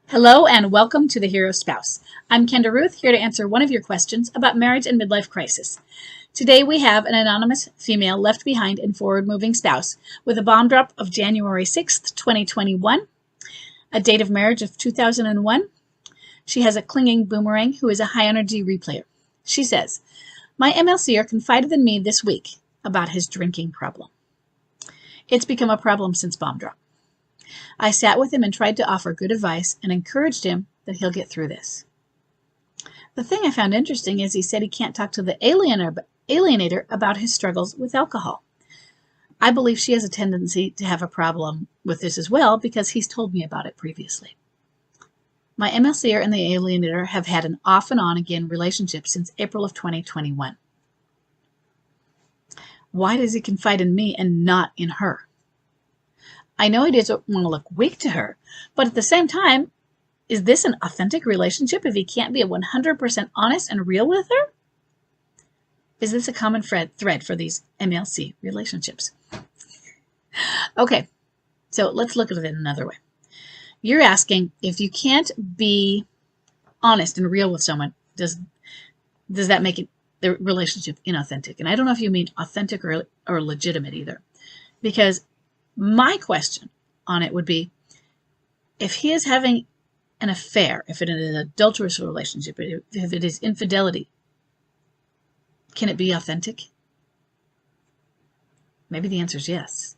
Hello and welcome to The Hero Spouse. I'm Kenda Ruth, here to answer one of your questions about marriage and midlife crisis. Today we have an anonymous female left behind and forward-moving spouse with a bomb drop of January 6th, 2021, a date of marriage of 2001. She has a clinging boomerang who is a high-energy replayer. She says, "My MLCer confided in me this week about his drinking problem. It's become a problem since bomb drop. I sat with him and tried to offer good advice and encouraged him that he'll get through this. The thing I found interesting is he said he can't talk to the alienator about his struggles with alcohol. I believe she has a tendency to have a problem with this as well because he's told me about it previously. My MLCer and the alienator have had an off and on again relationship since April of 2021. Why does he confide in me and not in her? I know he doesn't want to look weak to her, but at the same time, is this an authentic relationship if he can't be 100% honest and real with her? Is this a common thread for these MLC relationships?" Okay, so let's look at it another way. You're asking, if you can't be honest and real with someone, does that make the relationship inauthentic? And I don't know if you mean authentic or legitimate either, because my question on it would be, if he is having an affair, if it is an adulterous relationship, if it is infidelity, can it be authentic? Maybe the answer is yes.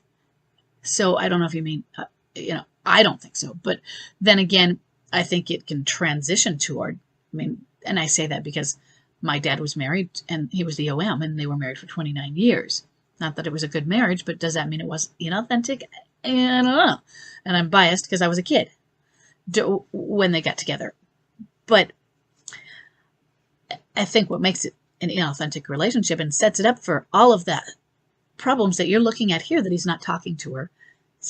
So I don't know if you mean, I don't think so. But then again, I think it can transition toward, and I say that because my dad was married and he was the OM and they were married for 29 years. Not that it was a good marriage, but does that mean it was inauthentic? I don't know. And I'm biased because I was a kid when they got together. But I think what makes it an inauthentic relationship and sets it up for all of that problems that you're looking at here, that he's not talking to her,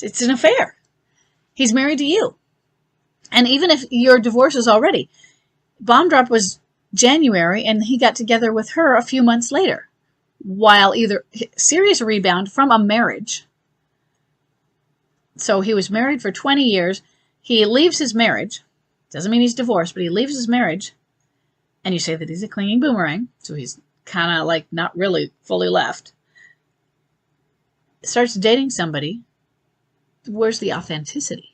it's an affair. He's married to you. And even if your divorce is already, bomb drop was January and he got together with her a few months later, while either serious rebound from a marriage. So he was married for 20 years. He leaves his marriage. Doesn't mean he's divorced, but he leaves his marriage. And you say that he's a clinging boomerang. So he's kind of like not really fully left. Starts dating somebody. Where's the authenticity?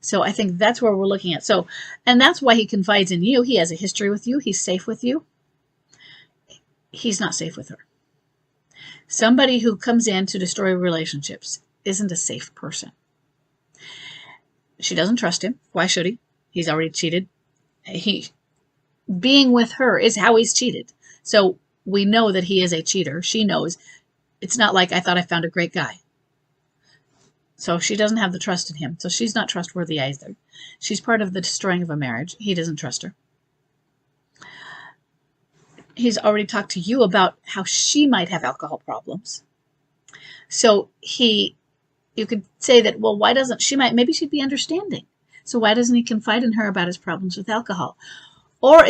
So I think that's where we're looking at. So, and that's why he confides in you. He has a history with you. He's safe with you. He's not safe with her. Somebody who comes in to destroy relationships isn't a safe person. She doesn't trust him. Why should he? He's already cheated. Being with her is how he's cheated. So we know that he is a cheater. She knows. It's not like, I thought I found a great guy. So she doesn't have the trust in him. So she's not trustworthy either. She's part of the destroying of a marriage. He doesn't trust her. He's already talked to you about how she might have alcohol problems. So you could say that, well, why doesn't maybe she'd be understanding. So why doesn't he confide in her about his problems with alcohol? Or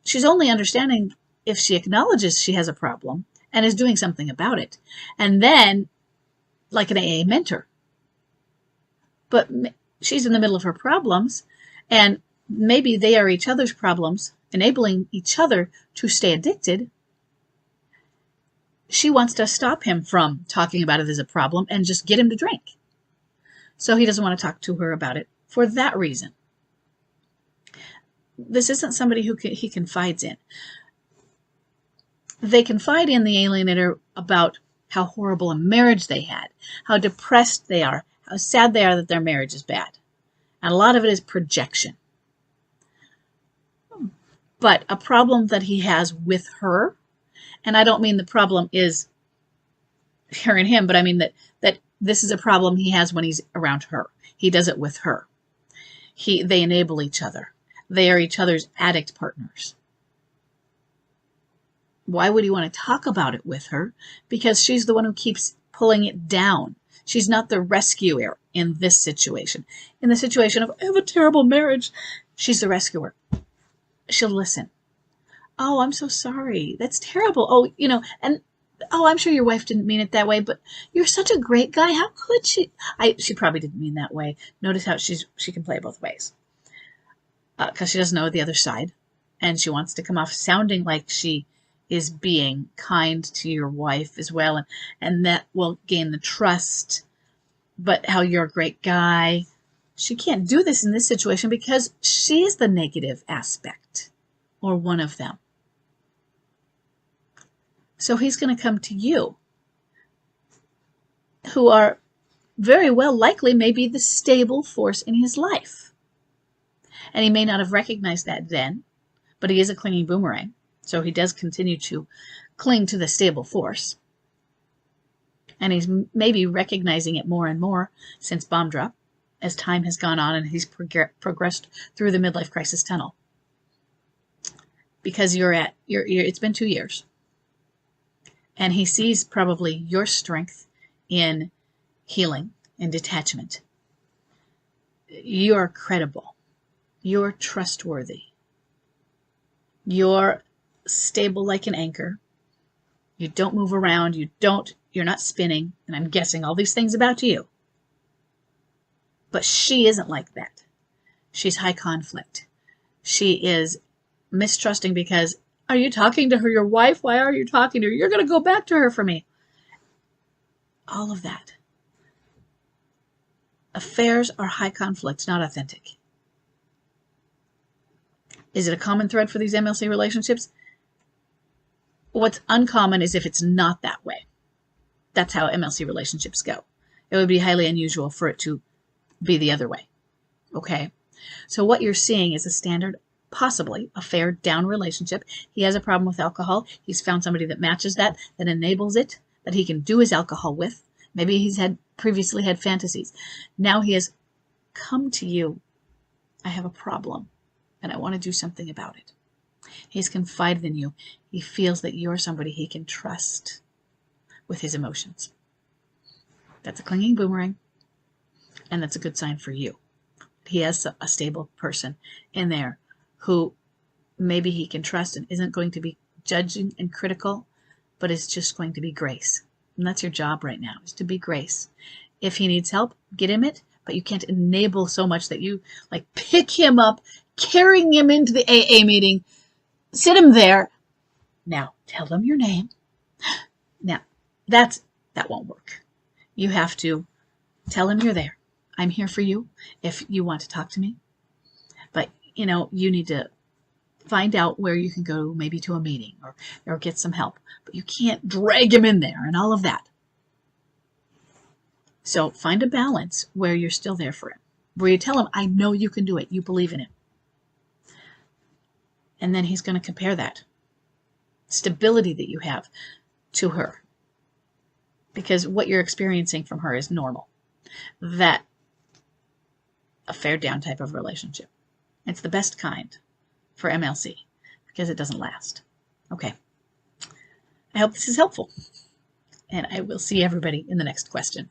she's only understanding if she acknowledges she has a problem and is doing something about it. And then, like an AA mentor. But she's in the middle of her problems, and maybe they are each other's problems, enabling each other to stay addicted. She wants to stop him from talking about it as a problem and just get him to drink. So he doesn't want to talk to her about it for that reason. This isn't somebody who he confides in. They confide in the alienator about how horrible a marriage they had, how depressed they are, how sad they are that their marriage is bad. And a lot of it is projection. But a problem that he has with her, and I don't mean the problem is her and him, but I mean that this is a problem he has when he's around her. He does it with her. They enable each other. They are each other's addict partners. Why would he want to talk about it with her? Because she's the one who keeps pulling it down. She's not the rescuer in this situation. In the situation of, I have a terrible marriage, she's the rescuer. She'll listen. Oh, I'm so sorry. That's terrible. Oh, and oh, I'm sure your wife didn't mean it that way, but you're such a great guy. How could she? She probably didn't mean that way. Notice how she can play both ways. because she doesn't know the other side, and she wants to come off sounding like she is being kind to your wife as well, and that will gain the trust, but how you're a great guy. She can't do this in this situation because she's the negative aspect, or one of them. So he's going to come to you, who are very well likely may be the stable force in his life. And he may not have recognized that then, but he is a clinging boomerang. So he does continue to cling to the stable force. And he's maybe recognizing it more and more since bomb drop, as time has gone on and he's progressed through the midlife crisis tunnel. Because it's been 2 years. And he sees probably your strength in healing and detachment. You're credible. You're trustworthy. You're stable like an anchor. You don't move around. You're not spinning. And I'm guessing all these things about you. But she isn't like that. She's high conflict. She is mistrusting because, are you talking to her, your wife? Why are you talking to her? You're going to go back to her for me. All of that. Affairs are high conflict, not authentic. Is it a common thread for these MLC relationships? What's uncommon is if it's not that way. That's how MLC relationships go. It would be highly unusual for it to be the other way. Okay? So what you're seeing is a standard, possibly a fair down relationship. He has a problem with alcohol. He's found somebody that matches that enables it, that he can do his alcohol with. Maybe he's previously had fantasies. Now he has come to you. I have a problem, and I want to do something about it. He's confided in you. He feels that you're somebody he can trust with his emotions. That's a clinging boomerang, and that's a good sign for you. He has a stable person in there who maybe he can trust and isn't going to be judging and critical, but is just going to be grace. And that's your job right now, is to be grace. If he needs help, get him it, but you can't enable so much that you pick him up, carrying him into the AA meeting, sit him there. Now, tell them your name. Now, that won't work. You have to tell him you're there. I'm here for you if you want to talk to me. But, you need to find out where you can go, maybe to a meeting or get some help. But you can't drag him in there and all of that. So find a balance where you're still there for him, where you tell him, I know you can do it. You believe in him. And then he's going to compare that stability that you have to her. Because what you're experiencing from her is normal. That a fair down type of relationship. It's the best kind for MLC because it doesn't last. Okay. I hope this is helpful. And I will see everybody in the next question.